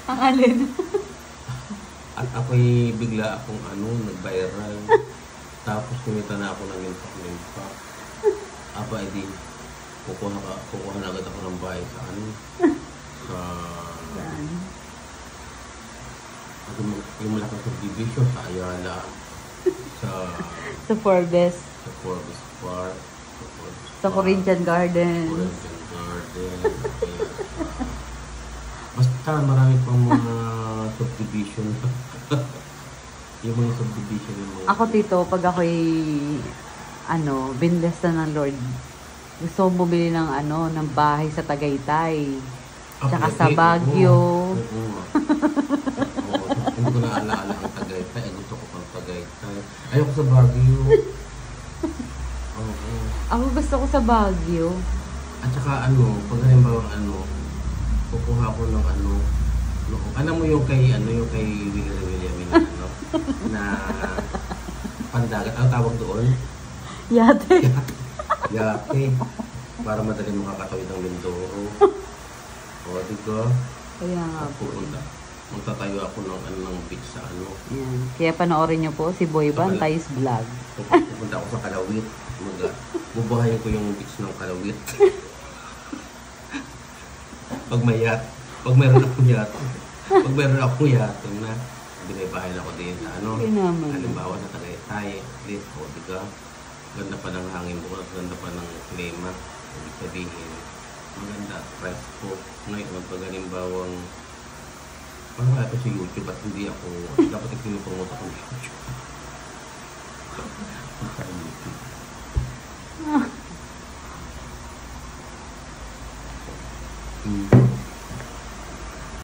Ang alin? At ako'y bigla akong nag-viral. Tapos kumita na ako ng limpak-limpak. Aba, edi, kukuha na agad ako ng bahay sa sa Saan? yung malaking subdivision sa Ayala, Sa Forbes. sa Forbes Park, Sa Corinthian Gardens. Corinthian Garden, kaya basta marami pang mga subdivision. Yung mga subdivision yung mga... Ako tito, pag ako'y binless na ng Lord, gusto kong bumili ng ng bahay sa Tagaytay. Tsaka sa Baguio. Hindi ko na alaala ang Tagaytay. Gusto ko pang Tagaytay. Ayoko sa Baguio. Oo. Ako gusto ko sa Baguio. At saka pag halimbawa kukuha ko ng alam mo yung kay William na pandagat. Ang tawag doon? Yate. Yate. Para madali makakatawid ng Mindoro. O, diba? Kaya nga po. Magtatayo ako ng beach sa Yan. Kaya panoorin niyo po si Boy Bantay's vlog. Pupunta ako sa Kalawit. Bubuhayin ko yung beach ng Kalawit. Pag mayroon akong yato na binibahay ako din sa halimbawa sa Tagaytay, at least, diba? Ganda pa ng hangin bukas, ganda pa ng klima. Ibig sabihin, maganda, fresco. Ngayon, pag halimbawang paano kaya ito sa YouTube at hindi ako, dapat ipinupromote ako ng YouTube.